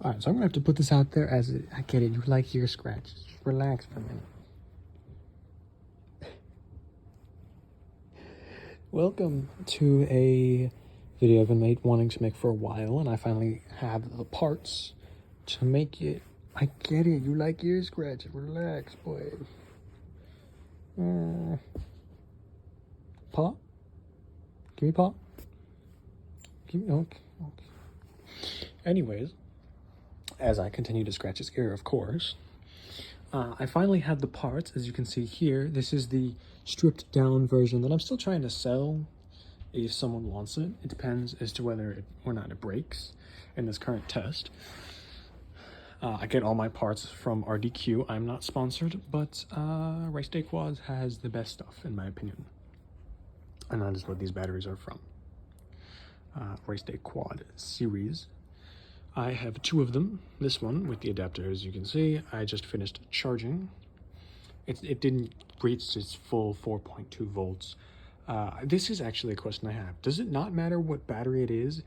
Alright, so I'm gonna have to put this out there as I get it. You like ear scratches. Just relax for a minute. Welcome to a video I've been wanting to make for a while, and I finally have the parts to make it. I get it. You like ear scratches. Relax, boy. Paw? Give me paw. Give me, okay. Anyways, as I continue to scratch his ear, of course, I finally have the parts. As you can see here, this is the stripped down version that I'm still trying to sell if someone wants it. It depends as to whether or not it breaks in this current test. I get all my parts from RDQ. I'm not sponsored, but Race Day Quads has the best stuff, in my opinion. And that is what these batteries are from. Race Day Quad series. I have two of them. This one with the adapter, as you can see, I just finished charging. It didn't reach its full 4.2 volts. This is actually a question I have. Does it not matter what battery it is?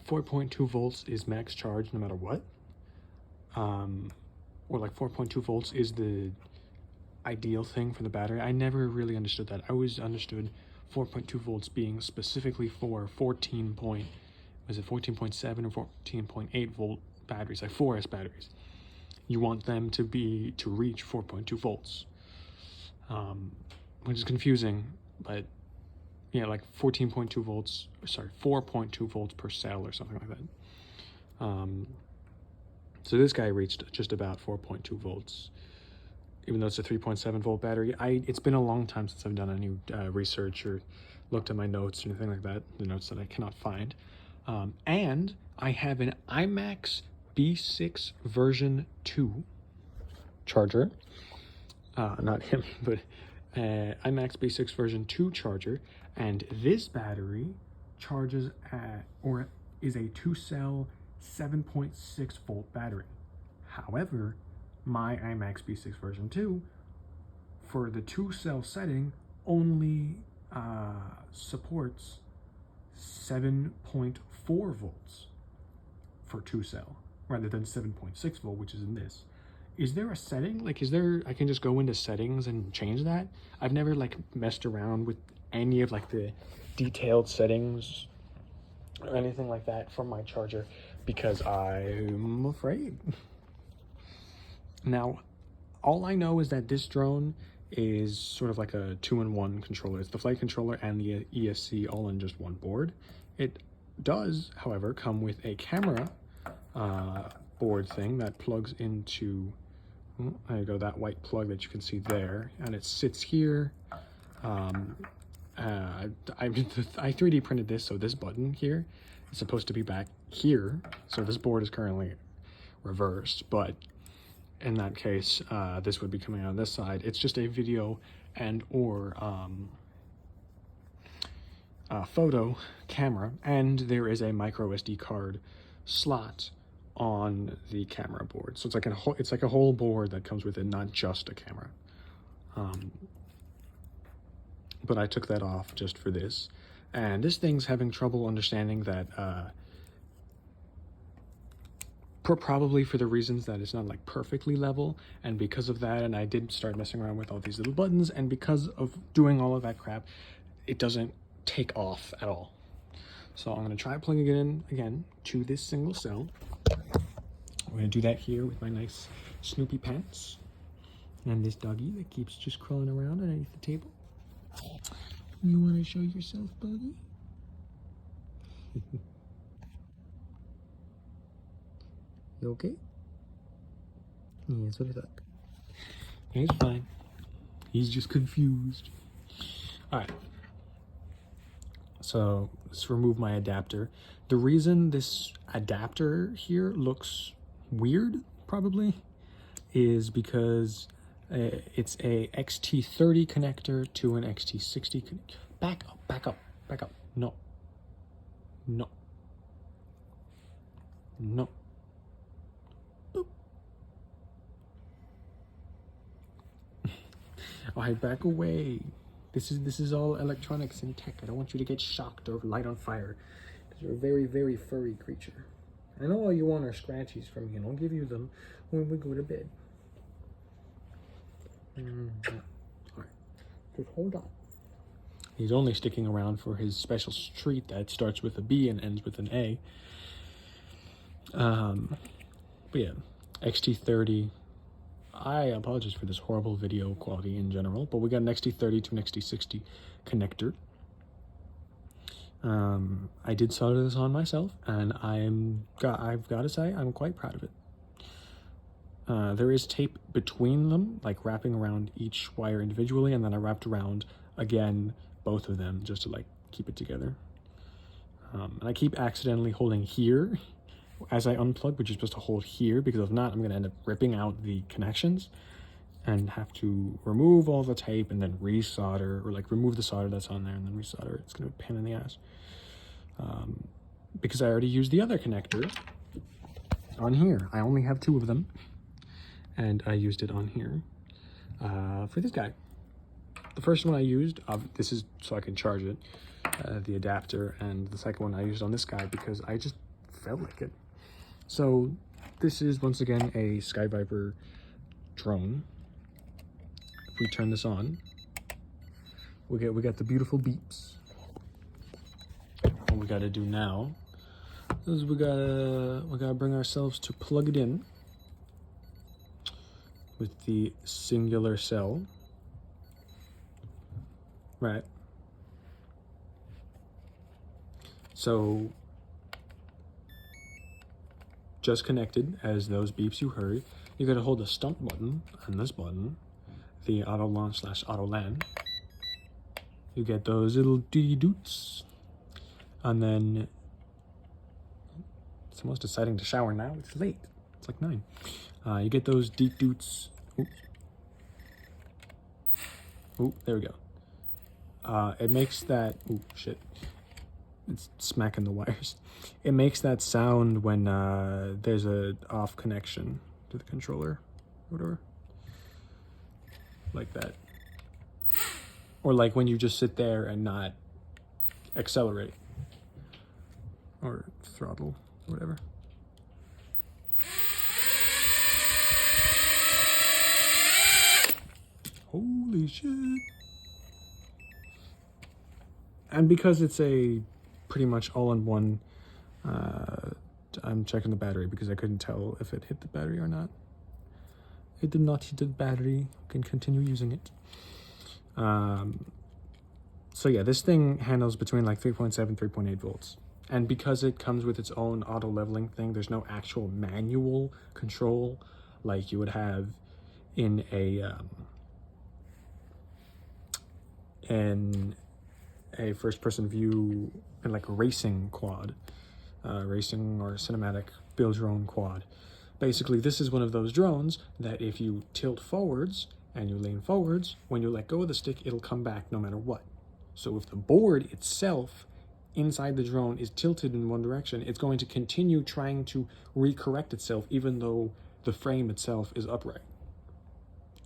4.2 volts is max charge no matter what? Or like 4.2 volts is the ideal thing for the battery? I never really understood that. I always understood 4.2 volts being specifically for 14.7 or 14.8 volt batteries, like 4S batteries. You want them to reach 4.2 volts, which is confusing, but yeah, like 4.2 volts per cell or something like that. So this guy reached just about 4.2 volts, even though it's a 3.7 volt battery. It's been a long time since I've done any research or looked at my notes or anything like that, the notes that I cannot find. And I have an iMax B6 version 2 charger. Not him, but iMax B6 version 2 charger. And this battery charges or is a 2-cell 7.6 volt battery. However, my iMax B6 version 2 for the 2-cell setting only supports 7.4 volts for 2-cell rather than 7.6 volt, which is in this. Is there a setting? Like, I can just go into settings and change that? I've never like messed around with any of like the detailed settings or anything like that from my charger because I'm afraid. Now, all I know is that this drone is sort of like a 2-in-1 controller. It's the flight controller and the ESC all in just one board. It does, however, come with a camera board thing that plugs into, there you go, that white plug that you can see there, and it sits here. I 3D printed this, so this button here is supposed to be back here. So this board is currently reversed, but in that case, this would be coming on this side. It's just a video and or photo camera, and there is a micro SD card slot on the camera board. So it's like a whole board that comes with it, not just a camera. But I took that off just for this, and this thing's having trouble understanding that. Probably for the reasons that it's not like perfectly level, and because of that, and I did start messing around with all these little buttons, and because of doing all of that crap, it doesn't take off at all. So I'm gonna try plugging it in again to this single cell. I'm gonna do that here with my nice Snoopy pants and this doggy that keeps just crawling around underneath the table. You wanna show yourself, buddy? You okay? Yeah, that's what I thought. He's fine. He's just confused. Alright. So let's remove my adapter. The reason this adapter here looks weird, probably, is because it's a XT30 connector to an XT60 connector. Back up, back up, back up. No. No. No. Alright, back away. This is all electronics and tech. I don't want you to get shocked or light on fire, because you're a very, very furry creature. I know all you want are scratchies from me, and I'll give you them when we go to bed. Alright, just hold on. He's only sticking around for his special treat that starts with a B and ends with an A. But yeah, XT30. I apologize for this horrible video quality in general, but we got an XT30 to an XT60 connector. I did solder this on myself, and I've got to say, I'm quite proud of it. There is tape between them, like wrapping around each wire individually, and then I wrapped around, again, both of them just to like keep it together. And I keep accidentally holding here as I unplug, which is supposed to hold here, because if not, I'm going to end up ripping out the connections and have to remove all the tape and then resolder, or like remove the solder that's on there and then resolder it. It's going to be a pain in the ass. Because I already used the other connector on here. I only have 2 of them, and I used it on here for this guy. The first one I used, this is so I can charge it, the adapter, and the second one I used on this guy because I just felt like it. So this is once again a Skyviper drone. If we turn this on, we got the beautiful beeps. What we gotta do now is we gotta bring ourselves to plug it in with the singular cell. Right. So just connected as those beeps you heard. You gotta hold the stump button and this button, the auto launch / auto land. You get those little doots, and then someone's deciding to shower now. It's late. It's like 9. You get those deep doots. Oh, there we go. It makes that. Oh shit! It's smacking the wires. It makes that sound when there's a off connection to the controller, whatever, like that, or like when you just sit there and not accelerate or throttle, whatever. Holy shit! And because it's a pretty much all-in-one, I'm checking the battery because I couldn't tell if it hit the battery or not. It did not hit the battery. You can continue using it. So yeah, this thing handles between like 3.7, 3.8 volts. And because it comes with its own auto leveling thing, there's no actual manual control like you would have in a first-person view in like a racing quad, racing or cinematic build your own quad. Basically, this is one of those drones that if you tilt forwards and you lean forwards, when you let go of the stick, it'll come back no matter what. So if the board itself inside the drone is tilted in one direction, it's going to continue trying to recorrect itself even though the frame itself is upright,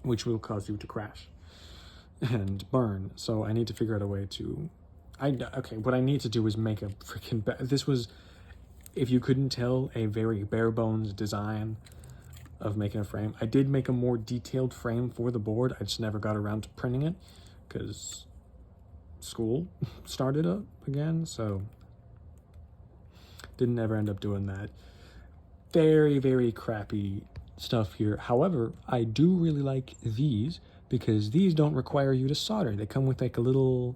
which will cause you to crash and burn. So I need to figure out a way to, what I need to do is make a freaking, this was, if you couldn't tell, a very bare bones design of making a frame. I did make a more detailed frame for the board. I just never got around to printing it because school started up again, so didn't ever end up doing that. Very, very crappy stuff here. However, I do really like these because these don't require you to solder. They come with like a little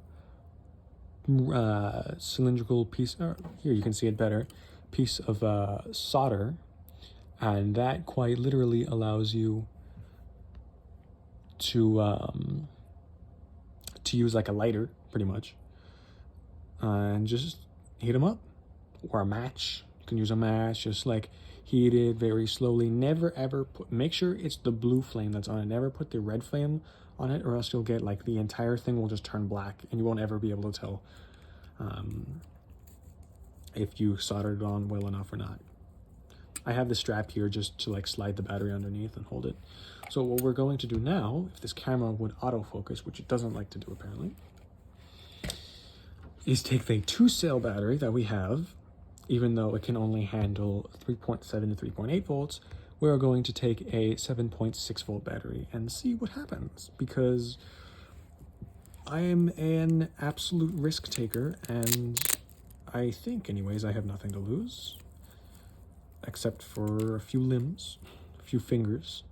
cylindrical piece, here you can see it better, piece of solder, and that quite literally allows you to use like a lighter, pretty much, and just heat them up, or a match. You can use a match, just like heat it very slowly. Never ever make sure it's the blue flame that's on it. Never put the red flame on it, or else you'll get like the entire thing will just turn black and you won't ever be able to tell if you soldered it on well enough or not. I have the strap here just to like slide the battery underneath and hold it. So what we're going to do now, if this camera would autofocus, which it doesn't like to do apparently, is take the 2-cell battery that we have even though it can only handle 3.7 to 3.8 volts, we're going to take a 7.6 volt battery and see what happens, because I am an absolute risk taker, and I think anyways I have nothing to lose except for a few limbs, a few fingers.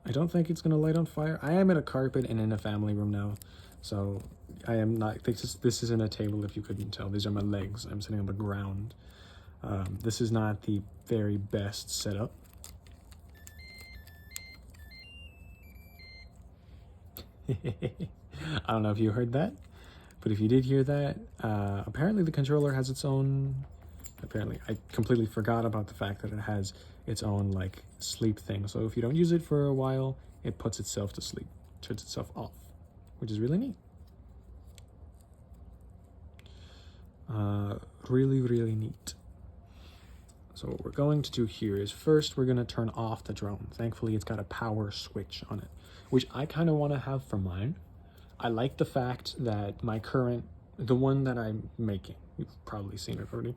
I don't think it's gonna light on fire. I am in a carpet and in a family room now, so I am not, this isn't a table if you couldn't tell. These are my legs. I'm sitting on the ground. This is not the very best setup. I don't know if you heard that, but if you did hear that, apparently the controller has its own, apparently, I completely forgot about the fact that it has its own like sleep thing. So if you don't use it for a while, it puts itself to sleep, turns itself off, which is really neat. Really neat. So what we're going to do here is first we're going to turn off the drone. Thankfully it's got a power switch on it, which I kind of want to have for mine. I like the fact that my current, the one that I'm making, you've probably seen it already,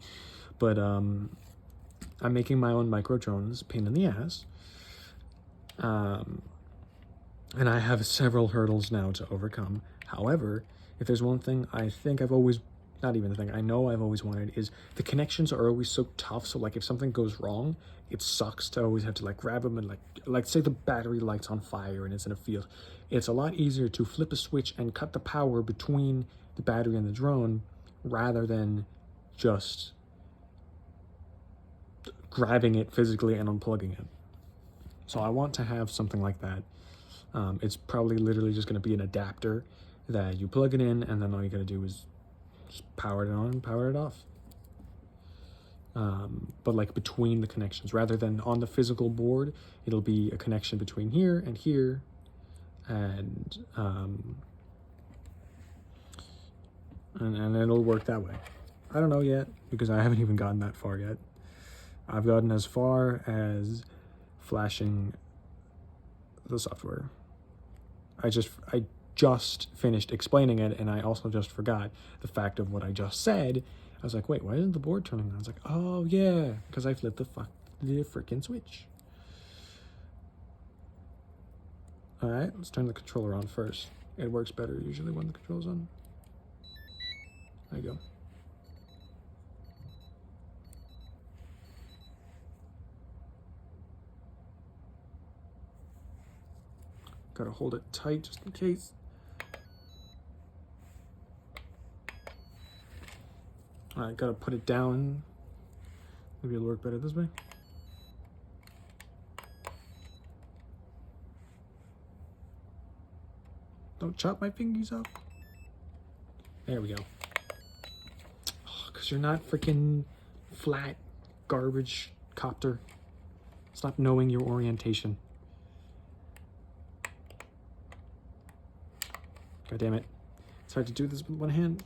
but I'm making my own micro drones, pain in the ass. And I have several hurdles now to overcome. However, if there's one thing I think I've always, not even the thing, I know I've always wanted, is the connections are always so tough. So like if something goes wrong, it sucks to always have to like grab them and like say the battery light's on fire and it's in a field. It's a lot easier to flip a switch and cut the power between the battery and the drone rather than just grabbing it physically and unplugging it. So I want to have something like that. It's probably literally just going to be an adapter that you plug it in, and then all you got to do is just power it on and power it off. But like between the connections, rather than on the physical board, it'll be a connection between here and here, and it'll work that way. I don't know yet, because I haven't even gotten that far yet. I've gotten as far as flashing the software. I just finished explaining it, and I also just forgot the fact of what I just said. I was like, wait, why isn't the board turning on? I was like, oh yeah, because I flipped the freaking switch. All right, let's turn the controller on first. It works better usually when the controller's on. There you go. Gotta hold it tight just in case. All right, gotta put it down. Maybe it'll work better this way. Don't chop my fingers up. There we go. Oh, 'cause you're not freaking flat garbage copter. Stop knowing your orientation. God damn it. It's hard to do this with one hand.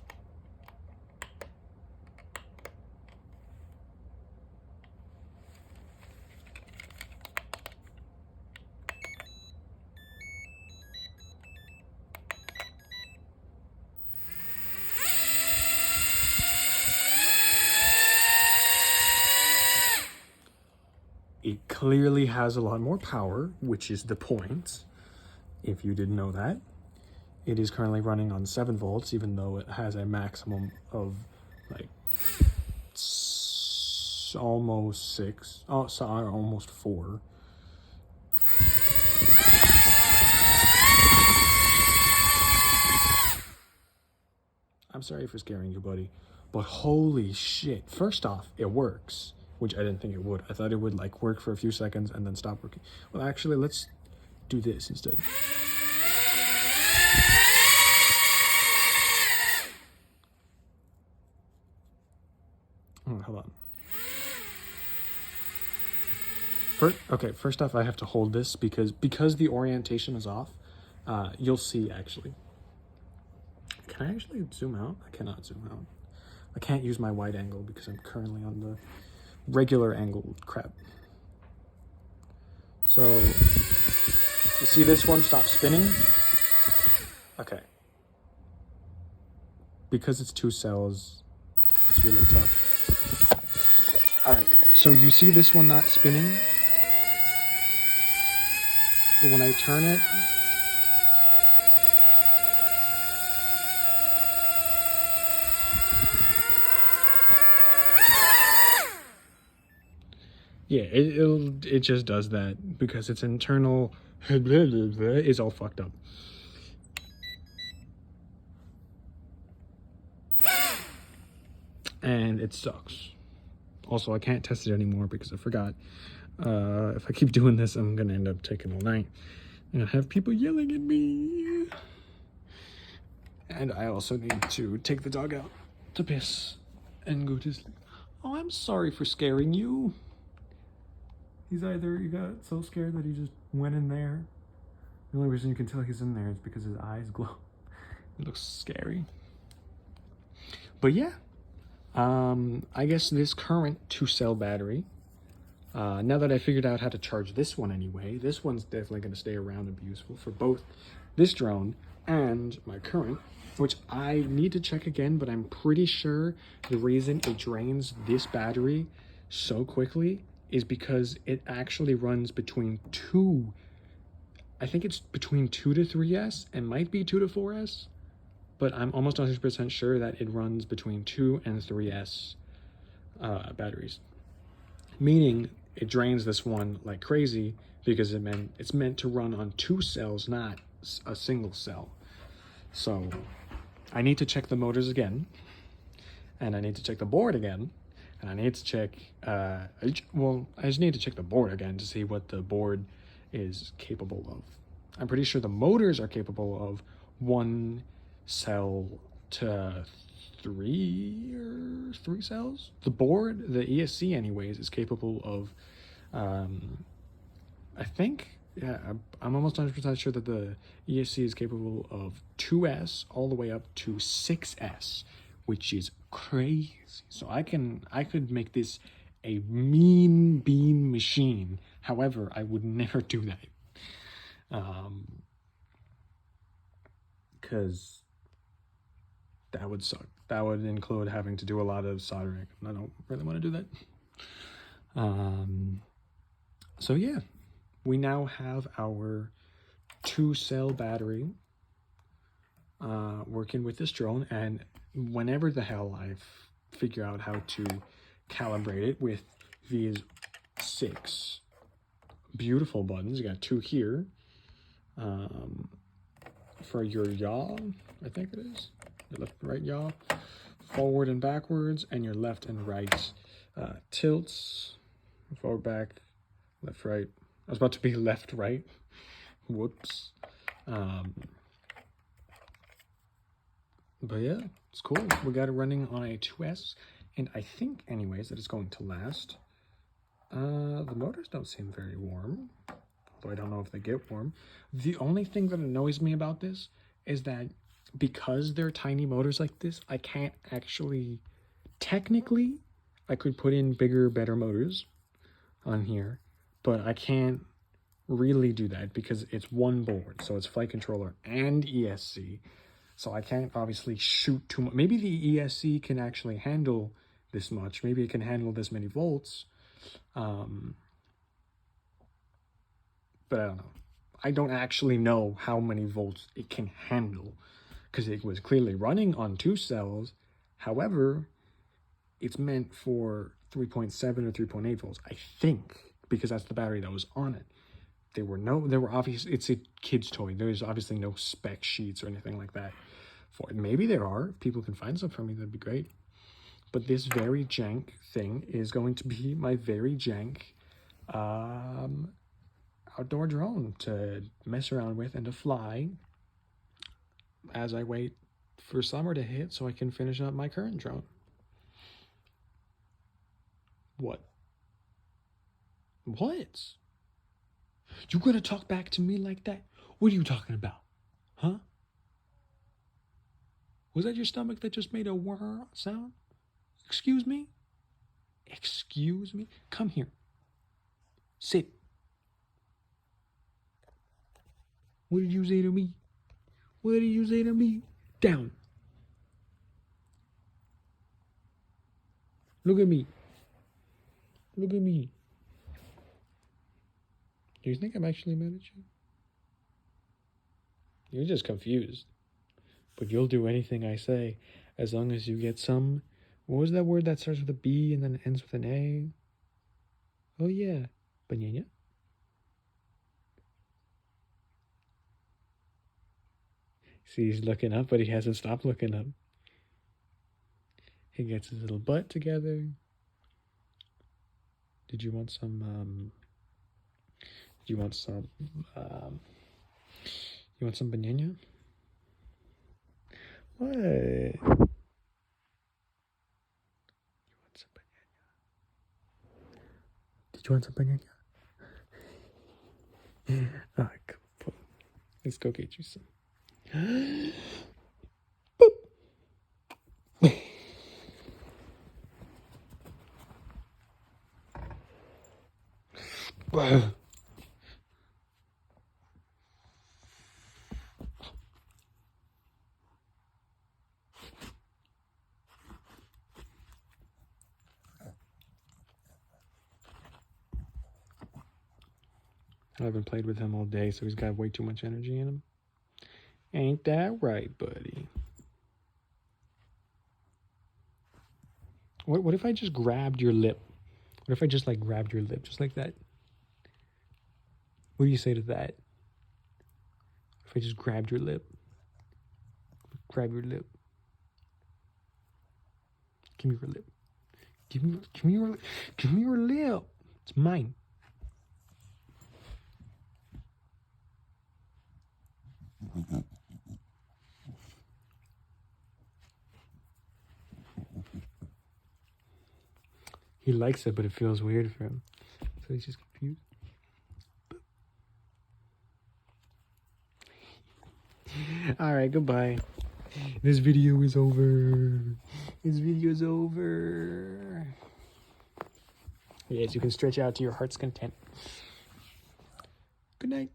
It clearly has a lot more power, which is the point, if you didn't know that. It is currently running on 7 volts, even though it has a maximum of like almost 6. Oh, sorry, almost 4. I'm sorry for scaring you, buddy, but holy shit. First off, it works, which I didn't think it would. I thought it would like work for a few seconds and then stop working. Well, actually, let's do this instead. Hold on. First off, I have to hold this because the orientation is off. You'll see, actually. Can I actually zoom out? I cannot zoom out. I can't use my wide angle because I'm currently on the regular angle crap. So, you see this one stop spinning? Okay. Because it's 2 cells, It's really tough. All right, so you see this one not spinning? But when I turn it, yeah, it just does that because its internal is all fucked up. And it sucks. Also, I can't test it anymore because I forgot. If I keep doing this, I'm gonna end up taking all night. I'm gonna have people yelling at me. And I also need to take the dog out to piss and go to sleep. Oh, I'm sorry for scaring you. He got so scared that he just went in there. The only reason you can tell he's in there is because his eyes glow. It looks scary. But yeah, I guess this current 2-cell battery, now that I figured out how to charge this one anyway, this one's definitely going to stay around and be useful for both this drone and my current, which I need to check again, but I'm pretty sure the reason it drains this battery so quickly is because it actually runs between I think it's between 2 to 3S and might be 2 to 4S, but I'm almost 100% sure that it runs between 2 and 3S batteries. Meaning it drains this one like crazy because it's meant to run on 2 cells, not a single cell. So I need to check the motors again, and I need to check the board again, and I need to check, I just need to check the board again to see what the board is capable of. I'm pretty sure the motors are capable of 1 cell to 3 cells. The board, the ESC anyways, is capable of, I think, yeah, I'm almost 100% sure that the ESC is capable of 2S all the way up to 6S, which is crazy. So I could make this a mean bean machine. However, I would never do that. Because that would suck. That would include having to do a lot of soldering. I don't really want to do that. So yeah, we now have our 2-cell battery working with this drone, and whenever the hell I figure out how to calibrate it with these 6 beautiful buttons, you got 2 here for your yaw, I think it is, your left and right yaw, forward and backwards, and your left and right tilts, forward, back, left, right. I was about to be left, right. Whoops. But yeah, it's cool. We got it running on a 2S, and I think, anyways, that it's going to last. The motors don't seem very warm, although I don't know if they get warm. The only thing that annoys me about this is that because they're tiny motors like this, I can't actually, technically, I could put in bigger, better motors on here, but I can't really do that because it's one board. So it's flight controller and ESC. So I can't obviously shoot too much. Maybe the ESC can actually handle this much. Maybe it can handle this many volts. But I don't know. I don't actually know how many volts it can handle because it was clearly running on 2 cells. However, it's meant for 3.7 or 3.8 volts, I think, because that's the battery that was on it. There were obviously, it's a kid's toy. There's obviously no spec sheets or anything like that for it. Maybe there are. If people can find some for me, that'd be great. But this very jank thing is going to be my very jank outdoor drone to mess around with and to fly as I wait for summer to hit so I can finish up my current drone. What? What? You gonna talk back to me like that? What are you talking about? Huh? Was that your stomach that just made a whir sound? Excuse me? Excuse me? Come here. Sit. What did you say to me? What did you say to me? Down. Look at me. Look at me. Do you think I'm actually mad at you? You're just confused. But you'll do anything I say as long as you get some... What was that word that starts with a B and then ends with an A? Oh, yeah. Banana? See, he's looking up, but he hasn't stopped looking up. He gets his little butt together. Did you want some, you want some banana? What? You want some banana? Did you want some banana? Alright, come on. Let's go get you some. Boop. I haven't played with him all day, so he's got way too much energy in him. Ain't that right, buddy? What if I just grabbed your lip? What if I just, like, grabbed your lip, just like that? What do you say to that? If I just grabbed your lip? Grab your lip. Give me your lip. Give me your lip. It's mine. He likes it, but it feels weird for him. So he's just confused. Alright, goodbye. This video is over. This video is over. Yes, you can stretch out to your heart's content. Good night.